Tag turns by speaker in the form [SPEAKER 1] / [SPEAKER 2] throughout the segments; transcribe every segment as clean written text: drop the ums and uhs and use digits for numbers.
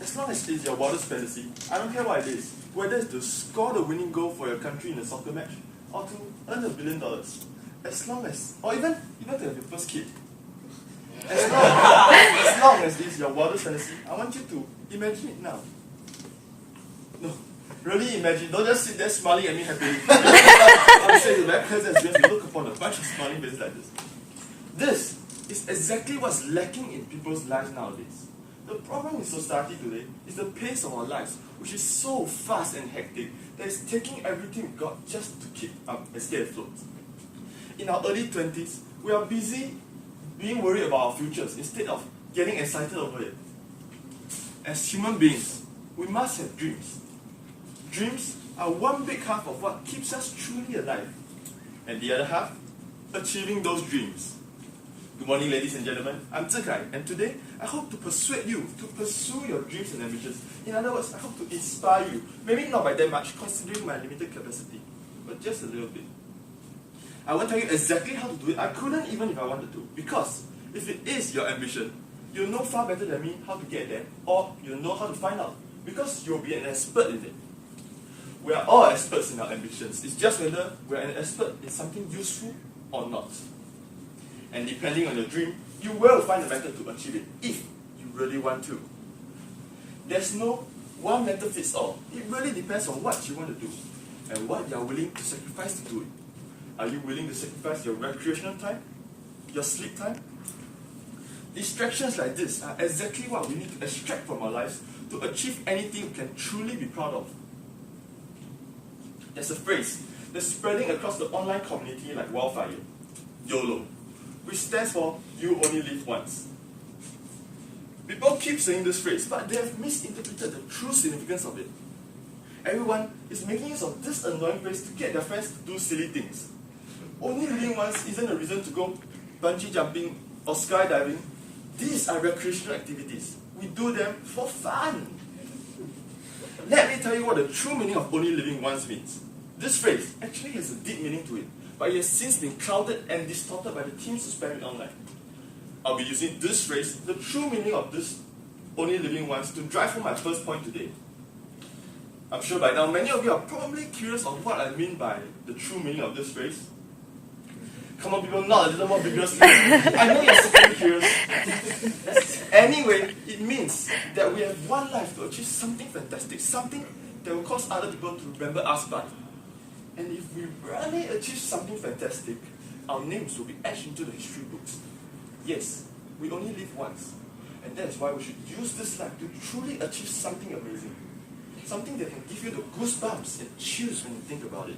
[SPEAKER 1] as long as it's your wildest fantasy, I don't care what it is, whether it's to score the winning goal for your country in a soccer match, or to earn $1 billion, as long as, or even to have your first kid. As long as it's your wildest fantasy, I want you to imagine it now. No, really imagine. Don't just sit there smiling at me happily. I would say it's a very pleasant experience to look upon a bunch of smiling faces like this. This is exactly what's lacking in people's lives nowadays. The problem in society today is the pace of our lives, which is so fast and hectic that it's taking everything we got just to keep up and stay afloat. In our early 20s, we are busy being worried about our futures instead of getting excited over it. As human beings, we must have dreams. Dreams are one big half of what keeps us truly alive, and the other half, achieving those dreams. Good morning, ladies and gentlemen. I'm Zhe Kai, and today I hope to persuade you to pursue your dreams and ambitions. In other words, I hope to inspire you. Maybe not by that much, considering my limited capacity, but just a little bit. I won't tell you exactly how to do it. I couldn't even if I wanted to, because if it is your ambition, you'll know far better than me how to get there, or you'll know how to find out, because you'll be an expert in it. We are all experts in our ambitions. It's just whether we're an expert in something useful or not. And depending on your dream, you will find a method to achieve it if you really want to. There's no one method fits all. It really depends on what you want to do and what you're willing to sacrifice to do it. Are you willing to sacrifice your recreational time? Your sleep time? Distractions like this are exactly what we need to extract from our lives to achieve anything we can truly be proud of. There's a phrase that's spreading across the online community like wildfire, YOLO, which stands for you only live once. People keep saying this phrase, but they have misinterpreted the true significance of it. Everyone is making use of this annoying phrase to get their friends to do silly things. Only living once isn't a reason to go bungee jumping or skydiving. These are recreational activities. We do them for fun. Let me tell you what the true meaning of only living once means. This phrase actually has a deep meaning to it, but it has since been clouded and distorted by the teams who spam it online. I'll be using this phrase, the true meaning of this only living once, to drive home my first point today. I'm sure by now many of you are probably curious on what I mean by the true meaning of this phrase. Come on people, not a little more vigorously. I know you're certainly curious. Anyway, it means that we have one life to achieve something fantastic, something that will cause other people to remember us by. And if we really achieve something fantastic, our names will be etched into the history books. Yes, we only live once. And that is why we should use this life to truly achieve something amazing. Something that can give you the goosebumps and chills when you think about it.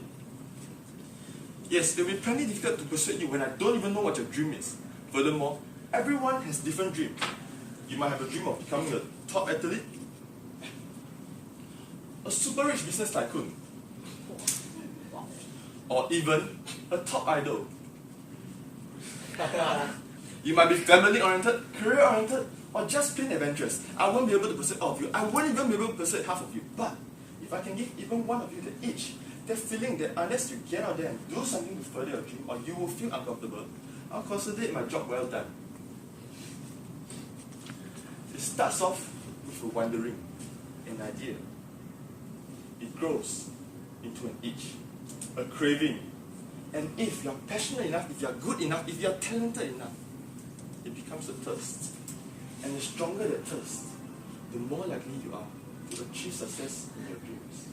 [SPEAKER 1] Yes, it will be plenty difficult to persuade you when I don't even know what your dream is. Furthermore, everyone has different dreams. You might have a dream of becoming a top athlete, a super rich business tycoon, or even a top idol. You might be family-oriented, career-oriented, or just plain adventurous. I won't be able to persuade all of you. I won't even be able to persuade half of you. But if I can give even one of you the itch, that feeling that unless you get out there and do something to further your dream, or you will feel uncomfortable, I'll consider it my job well done. It starts off with a wondering, an idea. It grows into an itch, a craving. And if you're passionate enough, if you're good enough, if you're talented enough, it becomes a thirst. And the stronger that thirst, the more likely you are to achieve success in your dreams.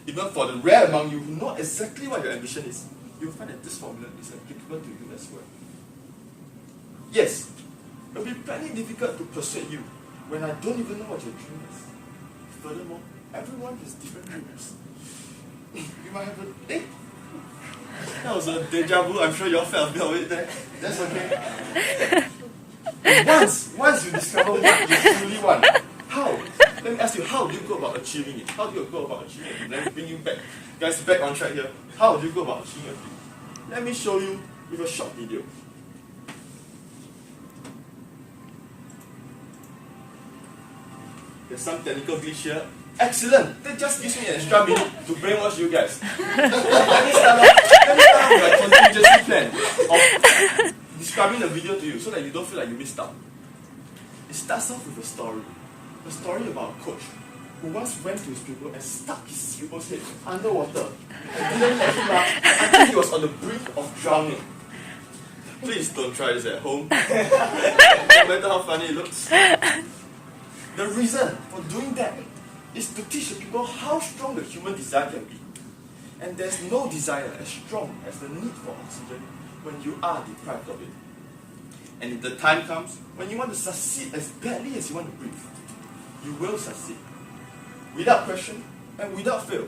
[SPEAKER 1] Even for the rare among you who know exactly what your ambition is, you'll find that this formula is applicable to you as well. Yes, it will be plenty difficult to persuade you when I don't even know what your dream is. Furthermore, everyone has different dreams. You might have a date. That was a deja vu. I'm sure you all felt a bit of it there. That's okay. Once you discover what you truly want, how? Let me ask you, how do you go about achieving it? How do you go about achieving it? Let me bring you back, guys, back on track here. How do you go about achieving it? Let me show you with a short video. There's some technical glitch here. Excellent! That just gives me an extra minute to brainwash you guys. Let me start off with a contingency plan of describing the video to you so that you don't feel like you missed out. It starts off with a story. the story about a coach who once went to his pupil and stuck his pupil's head underwater and didn't let him out until he was on the brink of drowning. Please don't try this at home, no matter how funny it looks. The reason for doing that is to teach the people how strong the human desire can be. And there's no desire as strong as the need for oxygen when you are deprived of it. And if the time comes when you want to succeed as badly as you want to breathe, you will succeed. Without question and without fail,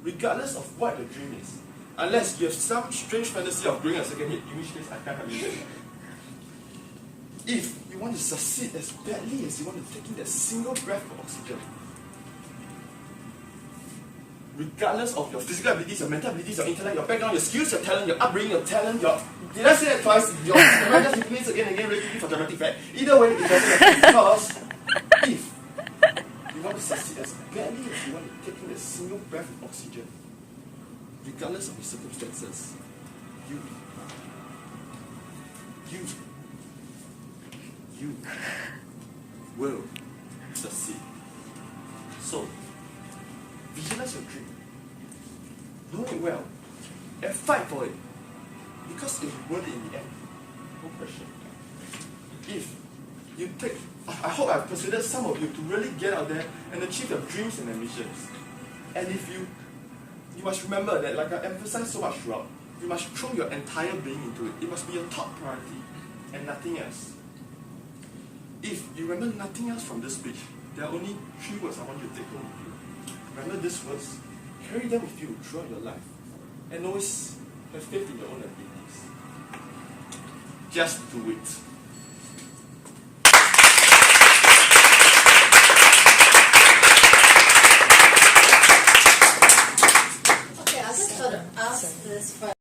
[SPEAKER 1] regardless of what the dream is. Unless you have some strange fantasy of growing a second head, in which case I can't help you. If you want to succeed as badly as you want to take in that single breath of oxygen, regardless of your physical abilities, your mental abilities, your intellect, your background, your skills, your talent, your upbringing, your talent, did I say that twice? Your just repeat again and again, really for dramatic effect. Either way, it doesn't matter because if you want to succeed as badly as you want to take in a single breath of oxygen, regardless of the circumstances, you will succeed. So, visualize your dream, know it well, and fight for it, because it will worth it in the end. No question. If you take, I hope I've persuaded some of you to really get out there and achieve your dreams and ambitions. And if you must remember that, like I emphasized so much throughout, you must throw your entire being into it. It must be your top priority and nothing else. If you remember nothing else from this speech, there are only 3 words I want you to take home with you. Remember these words, carry them with you throughout your life, and always have faith in your own abilities. Just do it.
[SPEAKER 2] Okay, I just got to ask this first.